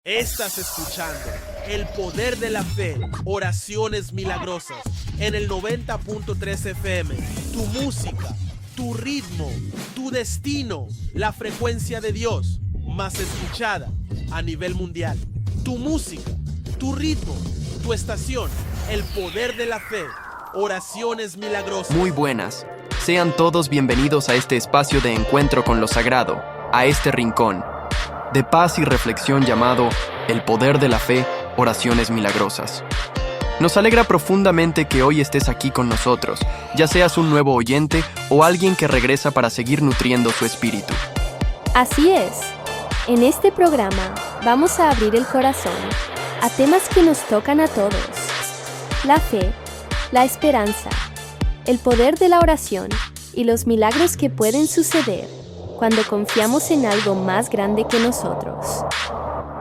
Estás escuchando El Poder de la Fe, Oraciones Milagrosas, en el 90.3 FM. Tu música, tu ritmo, tu destino, la frecuencia de Dios, más escuchada a nivel mundial. Tu música, tu ritmo, tu estación, El Poder de la Fe, Oraciones Milagrosas. Muy buenas. Sean todos bienvenidos a este espacio de encuentro con lo sagrado, a este rincón de paz y reflexión llamado El Poder de la Fe, Oraciones Milagrosas. Nos alegra profundamente que hoy estés aquí con nosotros, ya seas un nuevo oyente o alguien que regresa para seguir nutriendo su espíritu. Así es. En este programa vamos a abrir el corazón a temas que nos tocan a todos. La fe, la esperanza, el poder de la oración y los milagros que pueden suceder cuando confiamos en algo más grande que nosotros.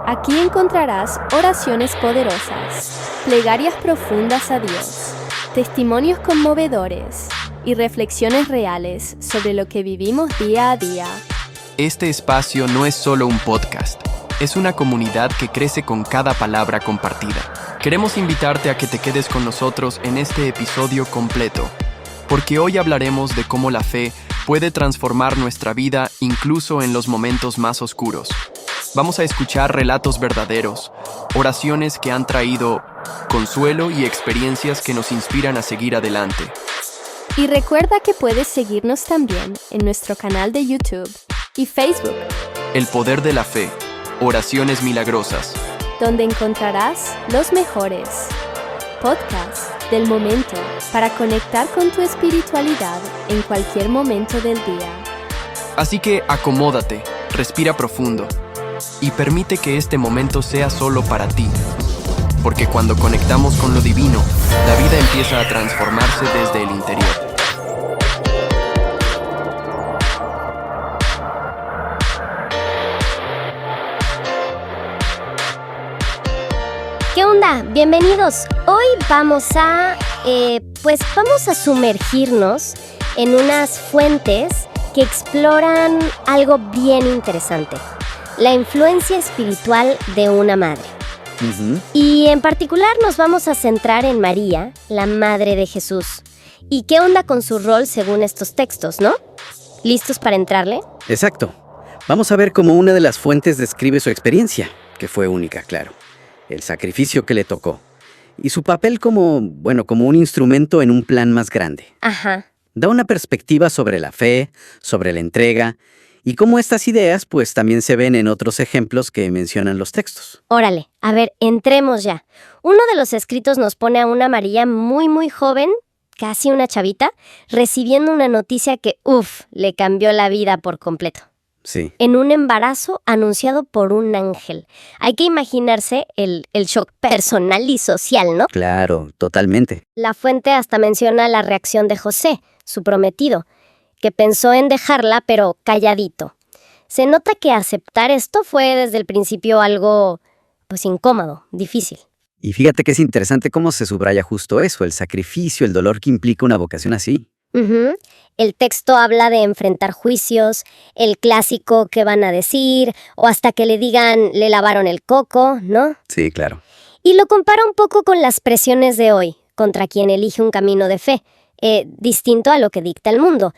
Aquí encontrarás oraciones poderosas, plegarias profundas a Dios, testimonios conmovedores y reflexiones reales sobre lo que vivimos día a día. Este espacio no es solo un podcast, es una comunidad que crece con cada palabra compartida. Queremos invitarte a que te quedes con nosotros en este episodio completo, porque hoy hablaremos de cómo la fe puede transformar nuestra vida incluso en los momentos más oscuros. Vamos a escuchar relatos verdaderos, oraciones que han traído consuelo y experiencias que nos inspiran a seguir adelante. Y recuerda que puedes seguirnos también en nuestro canal de YouTube y Facebook, El Poder de la Fe, Oraciones Milagrosas, donde encontrarás los mejores podcasts del momento para conectar con tu espiritualidad en cualquier momento del día. Así que acomódate, respira profundo y permite que este momento sea solo para ti. Porque cuando conectamos con lo divino, la vida empieza a transformarse desde el interior. ¿Qué onda? Bienvenidos. Hoy vamos a sumergirnos en unas fuentes que exploran algo bien interesante: la influencia espiritual de una madre. Y en particular nos vamos a centrar en María, la madre de Jesús. ¿Y qué onda con su rol según estos textos, no? ¿Listos para entrarle? Exacto. Vamos a ver cómo una de las fuentes describe su experiencia, que fue única, claro. El sacrificio que le tocó. Y su papel como un instrumento en un plan más grande. Ajá. Da una perspectiva sobre la fe, sobre la entrega, y cómo estas ideas pues también se ven en otros ejemplos que mencionan los textos. Órale, a ver, entremos ya. Uno de los escritos nos pone a una María muy, muy joven, casi una chavita, recibiendo una noticia que, le cambió la vida por completo. Sí. En un embarazo anunciado por un ángel. Hay que imaginarse el shock personal y social, ¿no? Claro, totalmente. La fuente hasta menciona la reacción de José, su prometido, que pensó en dejarla, pero calladito. Se nota que aceptar esto fue desde el principio algo, incómodo, difícil. Y fíjate que es interesante cómo se subraya justo eso, el sacrificio, el dolor que implica una vocación así. El texto habla de enfrentar juicios, el clásico "qué van a decir", o hasta que le digan "le lavaron el coco", ¿no? Sí, claro. Y lo compara un poco con las presiones de hoy, contra quien elige un camino de fe, distinto a lo que dicta el mundo.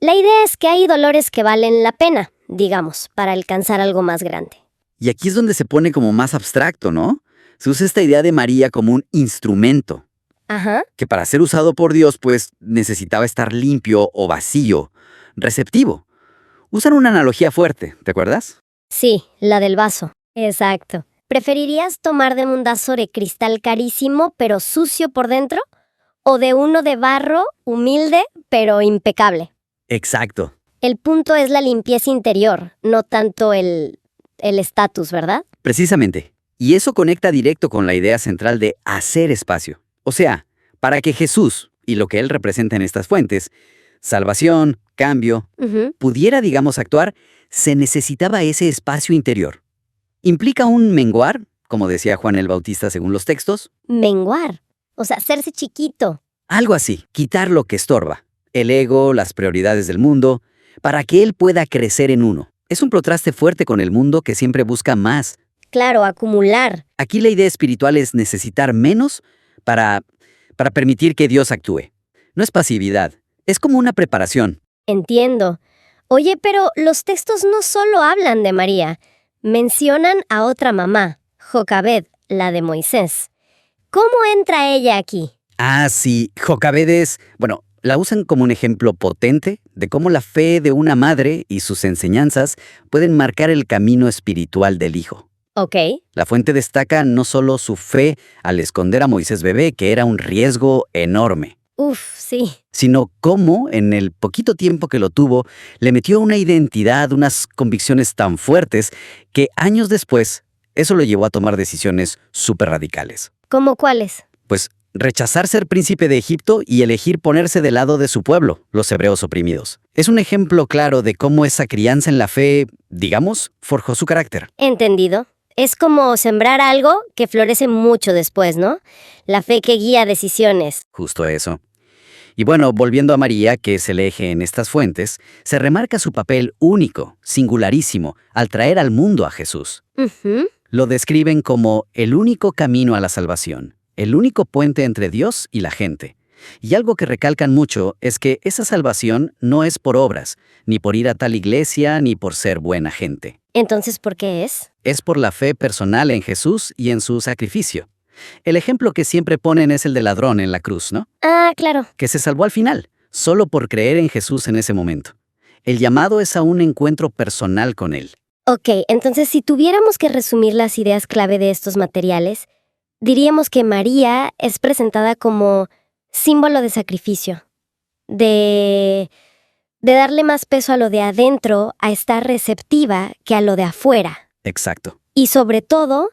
La idea es que hay dolores que valen la pena, digamos, para alcanzar algo más grande. Y aquí es donde se pone como más abstracto, ¿no? Se usa esta idea de María como un instrumento. Ajá. Que para ser usado por Dios, pues, necesitaba estar limpio o vacío, receptivo. Usan una analogía fuerte, ¿te acuerdas? Sí, la del vaso. Exacto. ¿Preferirías tomar de un vaso de cristal carísimo, pero sucio por dentro? ¿O de uno de barro, humilde, pero impecable? Exacto. El punto es la limpieza interior, no tanto el estatus, ¿verdad? Precisamente. Y eso conecta directo con la idea central de hacer espacio. O sea, para que Jesús, y lo que Él representa en estas fuentes, salvación, cambio, pudiera, actuar, se necesitaba ese espacio interior. ¿Implica un menguar, como decía Juan el Bautista según los textos? Menguar, o sea, hacerse chiquito. Algo así, quitar lo que estorba, el ego, las prioridades del mundo, para que Él pueda crecer en uno. Es un contraste fuerte con el mundo que siempre busca más. claro, acumular. Aquí la idea espiritual es necesitar menos para permitir que Dios actúe. No es pasividad, es como una preparación. Entiendo. Oye, pero los textos no solo hablan de María. Mencionan a otra mamá, Jocabed, la de Moisés. ¿Cómo entra ella aquí? Ah, sí, Jocabed la usan como un ejemplo potente de cómo la fe de una madre y sus enseñanzas pueden marcar el camino espiritual del hijo. Ok. La fuente destaca no solo su fe al esconder a Moisés bebé, que era un riesgo enorme, Sí. sino cómo, en el poquito tiempo que lo tuvo, le metió una identidad, unas convicciones tan fuertes, que años después, eso lo llevó a tomar decisiones súper radicales. ¿Cómo cuáles? Pues rechazar ser príncipe de Egipto y elegir ponerse del lado de su pueblo, los hebreos oprimidos. Es un ejemplo claro de cómo esa crianza en la fe, digamos, forjó su carácter. Entendido. Es como sembrar algo que florece mucho después, ¿no? La fe que guía decisiones. Justo eso. Y bueno, volviendo a María, que es el eje en estas fuentes, se remarca su papel único, singularísimo, al traer al mundo a Jesús. Lo describen como el único camino a la salvación, el único puente entre Dios y la gente. Y algo que recalcan mucho es que esa salvación no es por obras, ni por ir a tal iglesia, ni por ser buena gente. Entonces, ¿por qué es? Es por la fe personal en Jesús y en su sacrificio. El ejemplo que siempre ponen es el del ladrón en la cruz, ¿no? Ah, claro. Que se salvó al final, solo por creer en Jesús en ese momento. El llamado es a un encuentro personal con Él. Ok, entonces si tuviéramos que resumir las ideas clave de estos materiales, diríamos que María es presentada como símbolo de sacrificio, de darle más peso a lo de adentro, a estar receptiva que a lo de afuera. Exacto. Y sobre todo,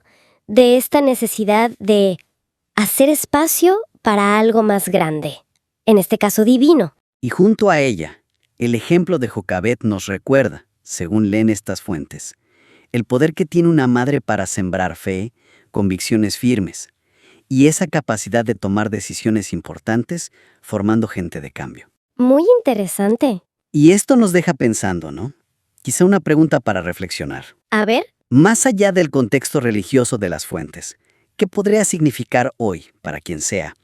de esta necesidad de hacer espacio para algo más grande, en este caso divino. Y junto a ella, el ejemplo de Jocabed nos recuerda, según leen estas fuentes, el poder que tiene una madre para sembrar fe, convicciones firmes, y esa capacidad de tomar decisiones importantes formando gente de cambio. Muy interesante. Y esto nos deja pensando, ¿no? Quizá una pregunta para reflexionar. A ver. Más allá del contexto religioso de las fuentes, ¿qué podría significar hoy, para quien sea,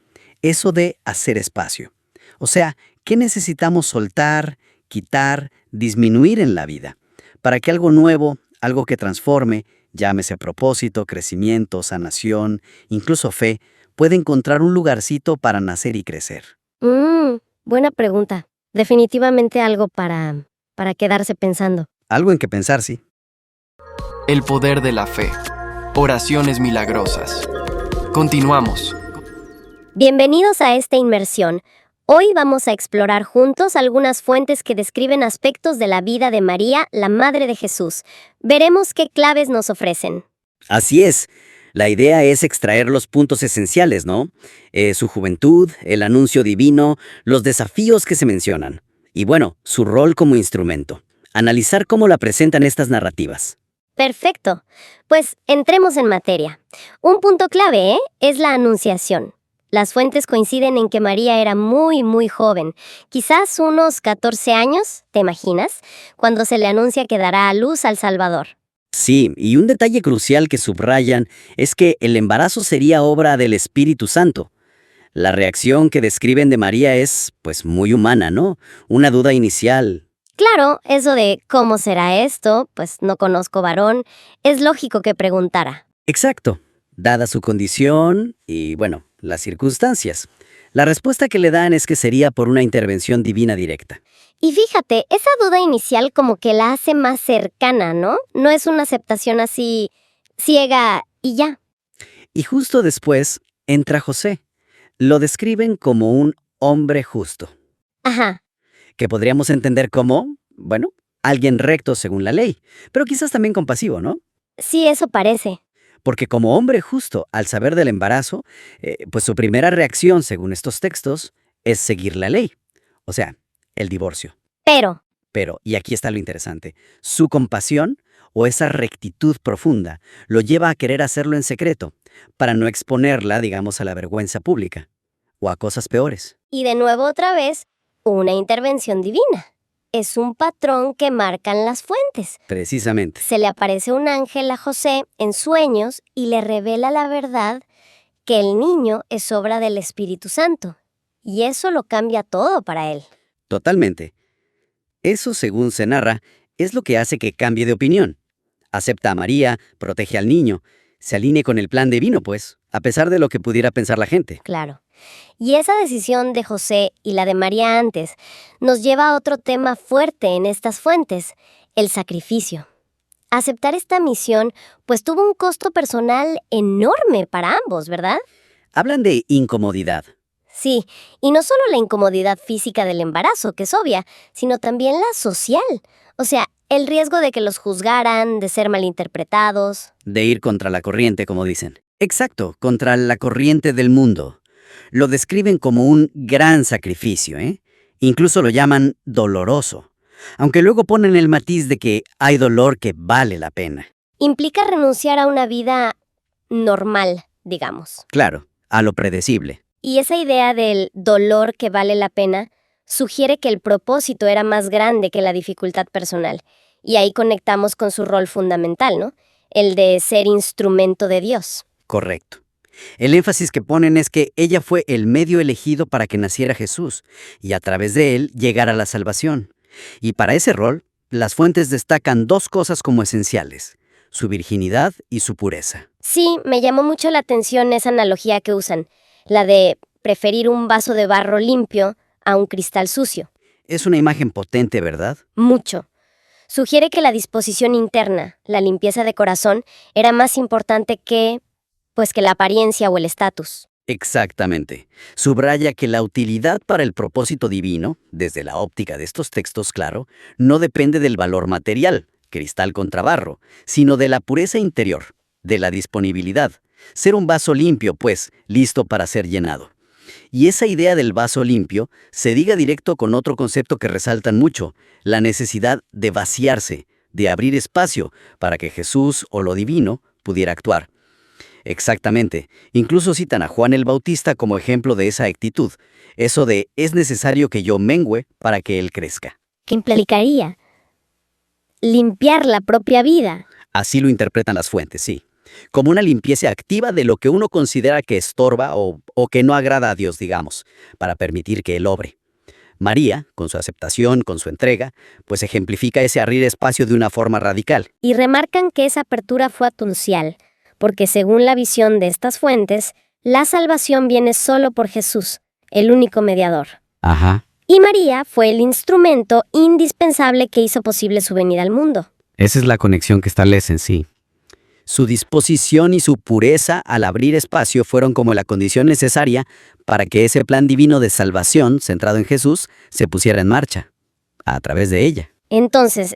eso de hacer espacio? O sea, ¿qué necesitamos soltar, quitar, disminuir en la vida para que algo nuevo, algo que transforme, llámese propósito, crecimiento, sanación, incluso fe, pueda encontrar un lugarcito para nacer y crecer? Buena pregunta. Definitivamente algo para quedarse pensando. Algo en que pensar, sí. El poder de la fe. Oraciones milagrosas. Continuamos. Bienvenidos a esta inmersión. Hoy vamos a explorar juntos algunas fuentes que describen aspectos de la vida de María, la Madre de Jesús. Veremos qué claves nos ofrecen. Así es. La idea es extraer los puntos esenciales, ¿no? Su juventud, el anuncio divino, los desafíos que se mencionan. Y bueno, su rol como instrumento. Analizar cómo la presentan estas narrativas. Perfecto. Pues entremos en materia. Un punto clave, es la anunciación. Las fuentes coinciden en que María era muy, muy joven. Quizás unos 14 años, ¿te imaginas? Cuando se le anuncia que dará a luz al Salvador. Sí, y un detalle crucial que subrayan es que el embarazo sería obra del Espíritu Santo. La reacción que describen de María es, pues, muy humana, ¿no? Una duda inicial. Claro, eso de ¿cómo será esto? Pues no conozco varón. Es lógico que preguntara. Exacto. Dada su condición y, bueno, las circunstancias. La respuesta que le dan es que sería por una intervención divina directa. Y fíjate, esa duda inicial como que la hace más cercana, ¿no? No es una aceptación así ciega y ya. Y justo después entra José. Lo describen como un hombre justo. Ajá. Que podríamos entender como, bueno, alguien recto según la ley, pero quizás también compasivo, ¿no? Sí, eso parece. Porque como hombre justo, al saber del embarazo, pues su primera reacción, según estos textos, es seguir la ley. O sea, el divorcio. Pero, y aquí está lo interesante, su compasión o esa rectitud profunda lo lleva a querer hacerlo en secreto, para no exponerla, digamos, a la vergüenza pública o a cosas peores. Y de nuevo otra vez, una intervención divina. es un patrón que marcan las fuentes. Precisamente. Se le aparece un ángel a José en sueños y le revela la verdad que el niño es obra del Espíritu Santo. Y eso lo cambia todo para él. Totalmente. Eso, según se narra, es lo que hace que cambie de opinión. Acepta a María, protege al niño, se alinee con el plan divino, pues, a pesar de lo que pudiera pensar la gente. Claro. Y esa decisión de José y la de María antes nos lleva a otro tema fuerte en estas fuentes, el sacrificio. Aceptar esta misión, pues tuvo un costo personal enorme para ambos, ¿verdad? Hablan de incomodidad. Sí, y no solo la incomodidad física del embarazo, que es obvia, sino también la social. O sea, el riesgo de que los juzgaran, de ser malinterpretados. De ir contra la corriente, como dicen. Exacto, contra la corriente del mundo. Lo describen como un gran sacrificio, ¿eh? Incluso lo llaman doloroso. Aunque luego ponen el matiz de que hay dolor que vale la pena. Implica renunciar a una vida normal, digamos. Claro, a lo predecible. Y esa idea del dolor que vale la pena sugiere que el propósito era más grande que la dificultad personal. Y ahí conectamos con su rol fundamental, ¿no? El de ser instrumento de Dios. Correcto. El énfasis que ponen es que ella fue el medio elegido para que naciera Jesús y a través de él llegara la salvación. Y para ese rol, las fuentes destacan dos cosas como esenciales: su virginidad y su pureza. Sí, me llamó mucho la atención esa analogía que usan, la de preferir un vaso de barro limpio a un cristal sucio. Es una imagen potente, ¿verdad? Mucho. Sugiere que la disposición interna, la limpieza de corazón, era más importante que la apariencia o el estatus. Exactamente. Subraya que la utilidad para el propósito divino, desde la óptica de estos textos, claro, no depende del valor material, cristal contra barro, sino de la pureza interior, de la disponibilidad. Ser un vaso limpio, pues, listo para ser llenado. Y esa idea del vaso limpio se diga directo con otro concepto que resaltan mucho, la necesidad de vaciarse, de abrir espacio para que Jesús o lo divino pudiera actuar. Exactamente. Incluso citan a Juan el Bautista como ejemplo de esa actitud. Eso de es necesario que yo mengüe para que él crezca. ¿Qué implicaría? Limpiar la propia vida. Así lo interpretan las fuentes, sí. Como una limpieza activa de lo que uno considera que estorba o que no agrada a Dios, digamos, para permitir que Él obre. María, con su aceptación, con su entrega, pues ejemplifica ese abrir espacio de una forma radical. Y remarcan que esa apertura fue atuncial, porque según la visión de estas fuentes, la salvación viene solo por Jesús, el único mediador. Ajá. Y María fue el instrumento indispensable que hizo posible su venida al mundo. Esa es la conexión que establecen, sí. Su disposición y su pureza al abrir espacio fueron como la condición necesaria para que ese plan divino de salvación, centrado en Jesús, se pusiera en marcha, a través de ella. Entonces,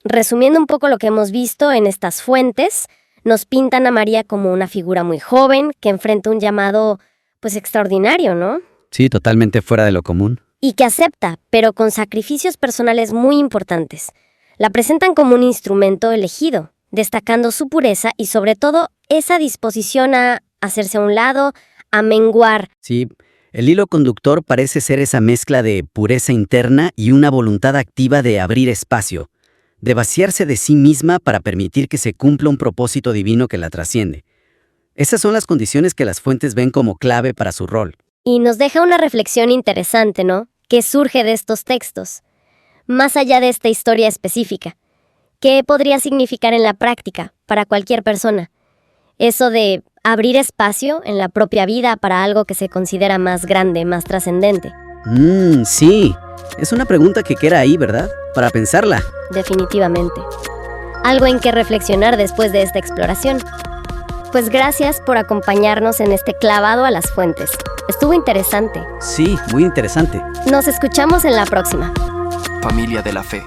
resumiendo un poco lo que hemos visto en estas fuentes, nos pintan a María como una figura muy joven que enfrenta un llamado, pues, extraordinario, ¿no? Sí, totalmente fuera de lo común. Y que acepta, pero con sacrificios personales muy importantes. La presentan como un instrumento elegido, destacando su pureza y sobre todo esa disposición a hacerse a un lado, a menguar. Sí, el hilo conductor parece ser esa mezcla de pureza interna y una voluntad activa de abrir espacio, de vaciarse de sí misma para permitir que se cumpla un propósito divino que la trasciende. Esas son las condiciones que las fuentes ven como clave para su rol. Y nos deja una reflexión interesante, ¿no?, que surge de estos textos. Más allá de esta historia específica, ¿qué podría significar en la práctica para cualquier persona? Eso de abrir espacio en la propia vida para algo que se considera más grande, más trascendente. Sí. Es una pregunta que queda ahí, ¿verdad? Para pensarla. Definitivamente. Algo en que reflexionar después de esta exploración. Pues gracias por acompañarnos en este clavado a las fuentes. Estuvo interesante. Sí, muy interesante. Nos escuchamos en la próxima. Familia de la Fe.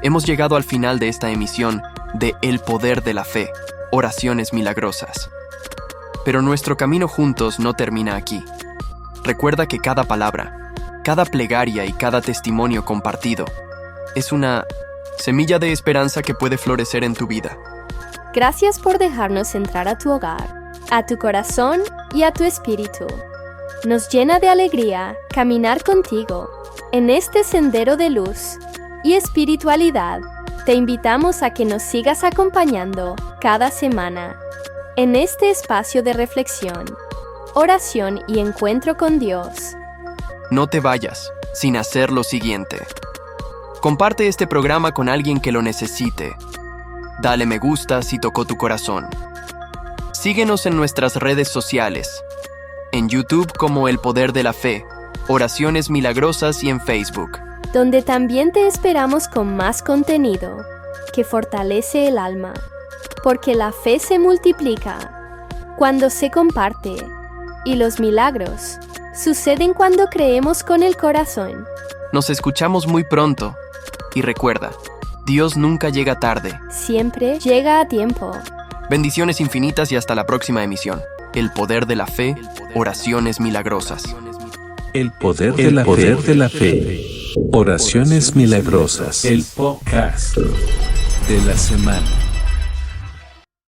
Hemos llegado al final de esta emisión de El Poder de la Fe, Oraciones Milagrosas. Pero nuestro camino juntos no termina aquí. Recuerda que cada palabra, cada plegaria y cada testimonio compartido es una semilla de esperanza que puede florecer en tu vida. Gracias por dejarnos entrar a tu hogar, a tu corazón y a tu espíritu. Nos llena de alegría caminar contigo En este sendero de luz y espiritualidad, te invitamos a que nos sigas acompañando cada semana en este espacio de reflexión, oración y encuentro con Dios. No te vayas sin hacer lo siguiente. Comparte este programa con alguien que lo necesite. Dale me gusta si tocó tu corazón. Síguenos en nuestras redes sociales. En YouTube como El Poder de la Fe, Oraciones Milagrosas y en Facebook, donde también te esperamos con más contenido que fortalece el alma, porque la fe se multiplica cuando se comparte y los milagros suceden cuando creemos con el corazón. Nos escuchamos muy pronto y recuerda, Dios nunca llega tarde. Siempre llega a tiempo. Bendiciones infinitas y hasta la próxima emisión. El Poder de la Fe, Oraciones Milagrosas. El poder de la fe. Oraciones milagrosas. El podcast de la semana.